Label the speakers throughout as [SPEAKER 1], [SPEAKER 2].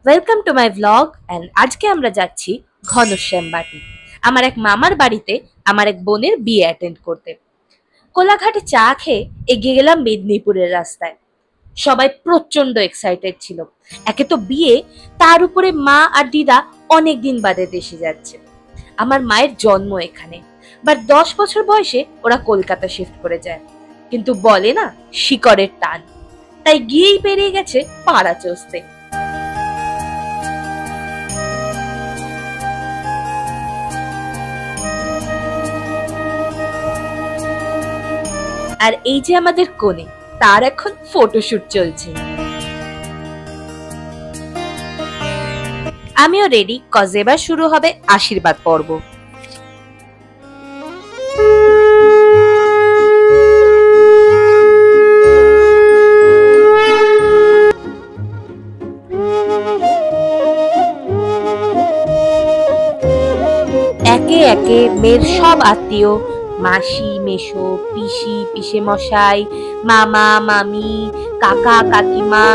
[SPEAKER 1] Welcome to my vlog and আজকে আমরা যাচ্ছি ঘনশ্যাম বাটি। আমার এক মামার বাড়িতে আমার এক বোনের বিয়ে অ্যাটেন্ড করতে। কোলাঘাটে চা খেয়ে এগিয়ে গেলাম মেদিনীপুরের রাস্তায়। সবাই প্রচন্ড এক্সাইটেড ছিল। একে তো বিয়ে, তার উপরে মা আর দিদা অনেকদিন বাদে দেশে যাচ্ছে। আমার মায়ের জন্ম এখানে, বাট 10 বছর বয়সে ওরা কলকাতা শিফট করে যায়। কিন্তু বলে না, শিকড়ের টান, তাই গিয়েই পেরিয়ে গেছে পাড়া চষতে। আর এই যে আমাদের কোণে, তার এখন ফটোশুট চলছে। আমিও রেডি, কজ এবার শুরু হবে আশীর্বাদ পর্ব। একে একে মেয়ের সব আত্মীয়, মাসি, মেশো, পিসি, পিসে মশাই, মামা, মামি, কাকা, কাকিমা,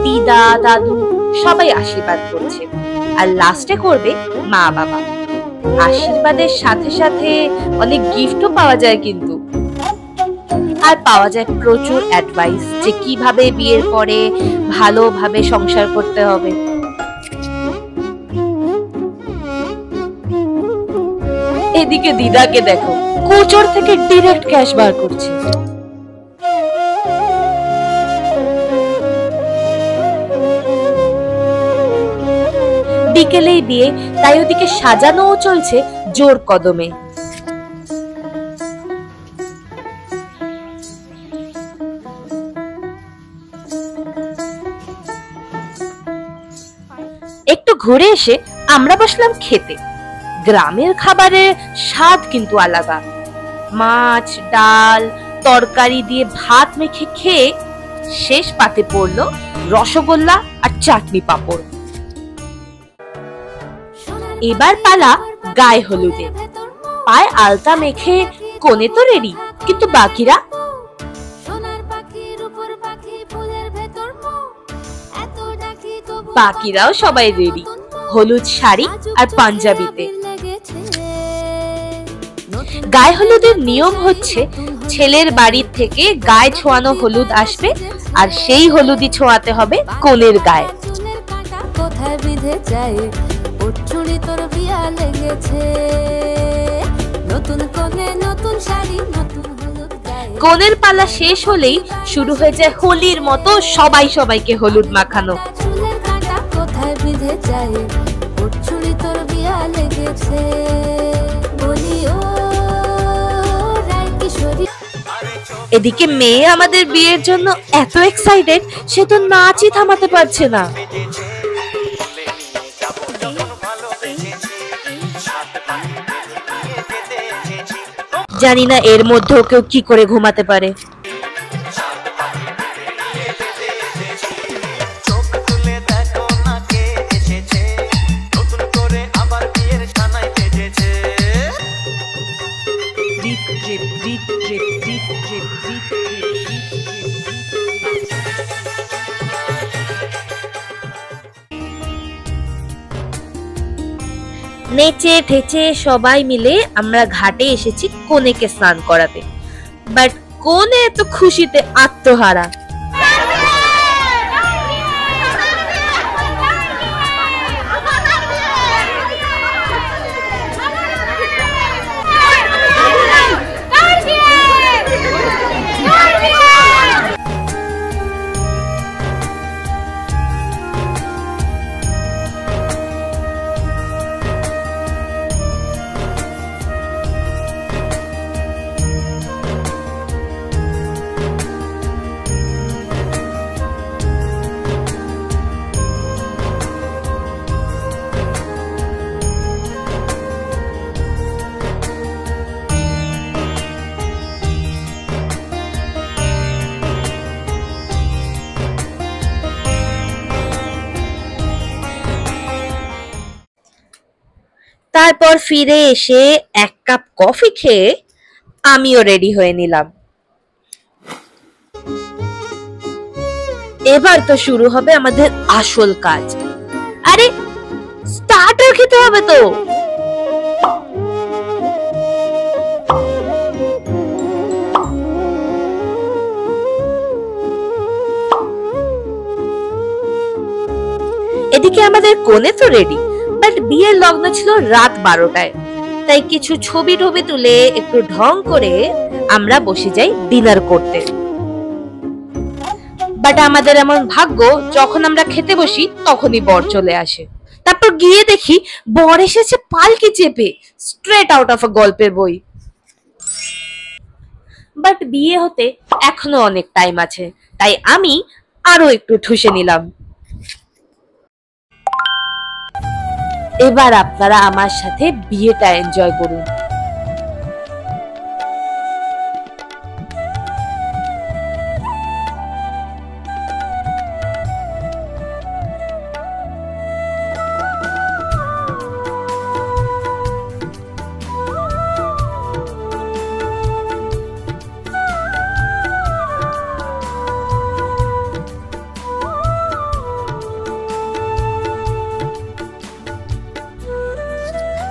[SPEAKER 1] দিদা, দাদু সবাই আশীর্বাদ করছে। আর লাস্টে করবে মা বাবা। আশীর্বাদের সাথে সাথে অনেক গিফটও পাওয়া যায় কিন্তু। আর পাওয়া যায় প্রচুর অ্যাডভাইস যে কিভাবে বিয়ের পরে ভালোভাবে সংসার করতে হবে। এদিকে দিদাকে দেখো, কোচর থেকে ডিরেক্ট ক্যাশ বার করছে। বিকেলেই বিয়ে, তাই ওদিকে সাজানোও চলছে জোর কদমে। একটু ঘুরে এসে আমরা বসলাম খেতে। গ্রামের খাবারের স্বাদ কিন্তু আলাদা। মাছ, ডাল, তরকারি দিয়ে ভাত মেখে খেয়ে শেষ পাতে পড়লো রসগোল্লা আর চাটনি পাঁপড়। এবার পালা গায়ে হলুদে। পায়ে আলতা মেখে কোণে তো রেডি, কিন্তু বাকিরা? বাকিরাও সবাই রেডি, হলুদ শাড়ি আর পাঞ্জাবিতে। গায়ে হলুদের নিয়ম হচ্ছে, ছেলের বাড়ির থেকে গায়ে ছোঁয়ানো হলুদ আসবে আর সেই হলুদই ছোঁয়াতে হবে কোণের গায়ে। কোণের পালা শেষ হলেই শুরু হয়ে যায় হোলির মতো সবাই সবাইকে হলুদ মাখানো। এদিকে মেয়ে আমাদের বিয়ের জন্য এত এক্সাইটেড, সে তো নাচই থামাতে পারছে না। জানি না এর মধ্যেও কেউ কি করে ঘুমাতে পারে। নেচে ঠেচে সবাই মিলে আমরা ঘাটে এসেছি কনেকে স্নান করাতে, বাট কনে এত খুশিতে আত্মহারা। তারপর ফিরে এসে এক কাপ কফি খেয়ে আমিও রেডি হয়ে নিলাম। এবার তো শুরু হবে আমাদের আসল কাজ। আরে স্টার্টার খেতে হবে তো। এদিকে আমাদের কোণে তো রেডি, বাট বিয়ের লগ্ন ছিল রাত 12টায়। তাই কিছু ছবি টবি তুলে একটু ঢং করে আমরা বসে যাই ডিনার করতে। বাট আমাদের এমন ভাগ্য, যখন আমরা খেতে বসি তখনই বর চলে আসে। তারপর গিয়ে দেখি বর এসেছে পালকি চেপে, স্ট্রেট আউট অফ আ গল্পের বই। বাট বিয়ে হতে এখনো অনেক টাইম আছে, তাই আমি আরো একটু ঠুসে নিলাম। এবার আপনারা আমার সাথে বিয়েটা এনজয় করুন।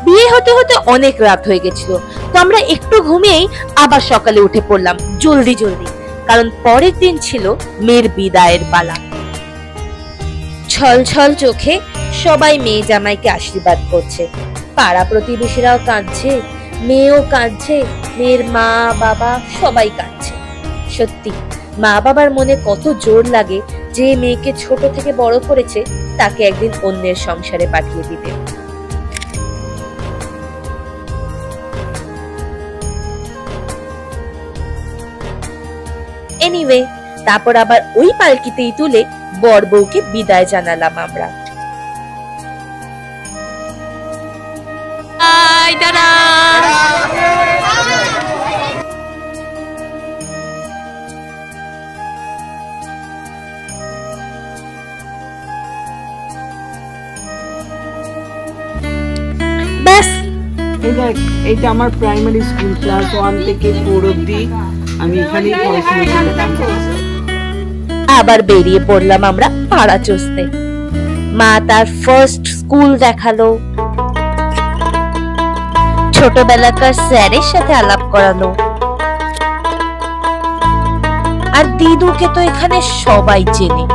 [SPEAKER 1] বিয়ে হতে হতে অনেক রাত হয়ে গেছিল, তো আমরা একটু ঘুমিয়েই আবার সকালে উঠে পড়লাম জলদি জলদি, কারণ পরের দিন ছিল মেয়ের বিদায়ের পালা। ছল ছল চোখে সবাই মেয়ে জামাইকে আশীর্বাদ করছে, পাড়া প্রতিবেশীরাও কাঁদছে, মেয়েও কাঁদছে, মেয়ের মা বাবা সবাই কাঁদছে। সত্যি মা বাবার মনে কত জোর লাগে যে মেয়েকে ছোট থেকে বড় করেছে তাকে একদিন অন্যের সংসারে পাঠিয়ে দিতে। এনিওয়ে, তারপর আবার ওই পালকিতেই তুলে বর বউকে বিদায় জানালাম আমরা। ব্যাস,
[SPEAKER 2] এইটা আমার প্রাইমারি স্কুল, ক্লাস 1 থেকে 4 অবধি আমি এখানেই পড়াশোনা করতাম।
[SPEAKER 1] আবার বেরিয়ে পড়লাম আমরা পাড়া চষতে। মা তার ফার্স্ট স্কুল দেখালো, ছোটবেলাকার স্যারের সাথে আলাপ করালো, আর দিদুকে তো এখানে সবাই চেনে।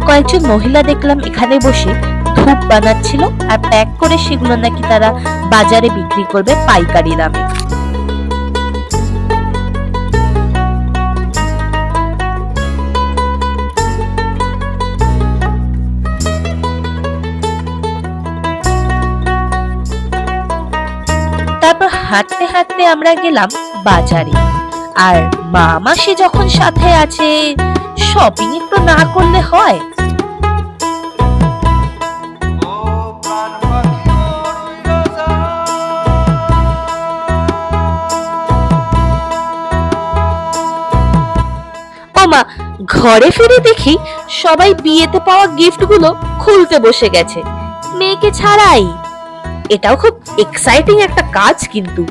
[SPEAKER 1] কয়েকজন মহিলা দেখলাম এখানে বসে ধূপ বানাচ্ছিল, আর প্যাক করে সেগুলো নাকি তারা বাজারে বিক্রি করবে পাইকারি দামে। তারপর হাঁটতে হাঁটতে আমরা গেলাম বাজারে, আর মা মাসি যখন সাথে আছে শপিং একটু না করলে হয়। ওমা, ঘরে ফিরে দেখি সবাই বিয়েতে পাওয়া গিফট গুলো খুলতে বসে গেছে, মেয়েকে ছাড়াই। এটাও খুব এক্সাইটিং একটা কাজ কিন্তু।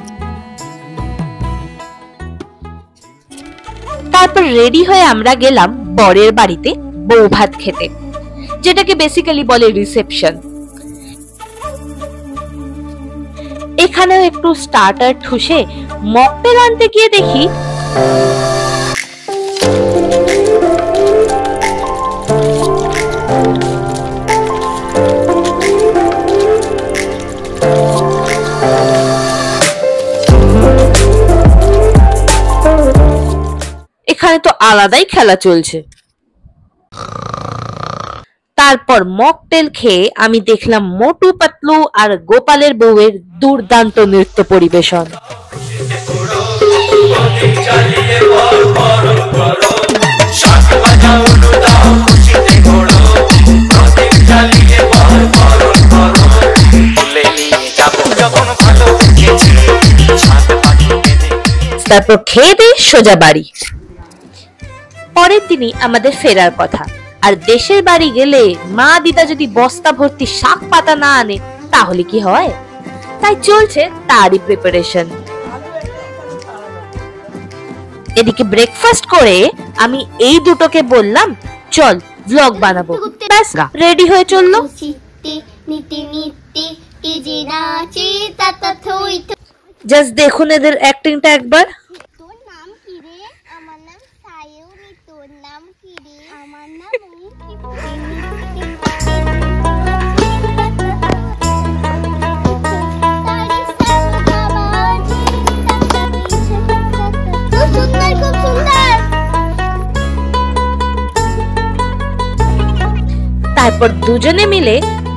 [SPEAKER 1] তারপর রেডি হয়ে আমরা গেলাম বরের বাড়িতে বউ ভাত খেতে, যেটাকে বেসিক্যালি বলে রিসেপশন। এখানেও একটু স্টার্টার ঠুসে মকটেল আনতে গিয়ে দেখি এখানে তো আলাদাই খেলা চলছে। তারপর মকটেল খেয়ে আমি দেখলাম মোটু পাতলু আর গোপালের বউয়ের দুর্দান্ত নৃত্য পরিবেশন। তারপর খেয়ে দিয়ে সোজা বাড়ি। পরের দিনই আমাদের ফেরার কথা, আর দেশের বাড়ি গেলে মা দিদা যদি বস্তা ভর্তি শাক পাতা না আনে তাহলে কি হয়? তাই চলছে তারই প্রিপারেশন। এদিকে ব্রেকফাস্ট করে আমি এই দুটোকে বললাম চল ব্লগ বানাবো, ব্যাস রেডি হয়ে চললো। জাস্ট দেখুন এদের অ্যাক্টিংটা একবার।
[SPEAKER 3] তোর নাম কি রে? আমার নাম সায়নী। তোর নাম কি রে? আমার নাম
[SPEAKER 1] তারপর দুজনে মিলে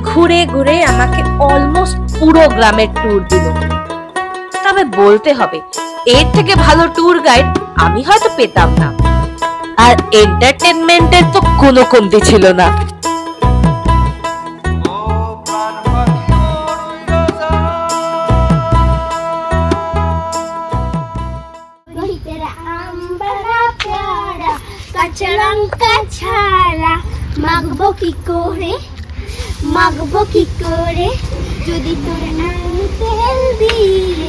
[SPEAKER 1] ঘুরে ঘুরে আমাকে অলমোস্ট পুরো গ্রামের ট্যুর দিল। তবে বলতে হবে এর থেকে ভালো ট্যুর গাইড আমি হয়তো পেতাম না, আর এন্টারটেনমেন্টের তো কোনো কমতি ছিল না।
[SPEAKER 3] মাগবো কি করে, মাগবো কি করে, যদি তোর আমি তেল দিয়ে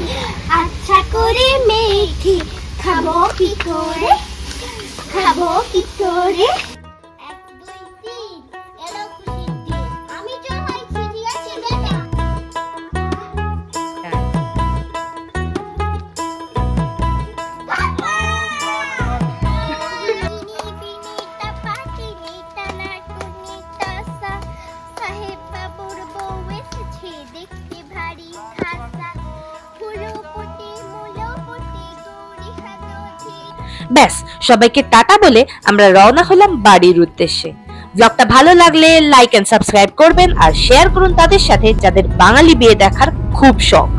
[SPEAKER 3] আচ্ছা করে মেখে খাবো কি করে, খাবো কি করে। 1 2 3 এলো খুশির দিন, আমি জয় হয়েছি, ঠিক আছে বেটা।
[SPEAKER 1] ব্যাস সবাইকে টাটা বলে আমরা রওনা হলাম বাড়ির উদ্দেশ্যে। ব্লগটা ভালো লাগলে লাইক এন্ড সাবস্ক্রাইব করবেন আর শেয়ার করুন তাদের সাথে যাদের বাঙালি বিয়ে দেখার খুব শখ।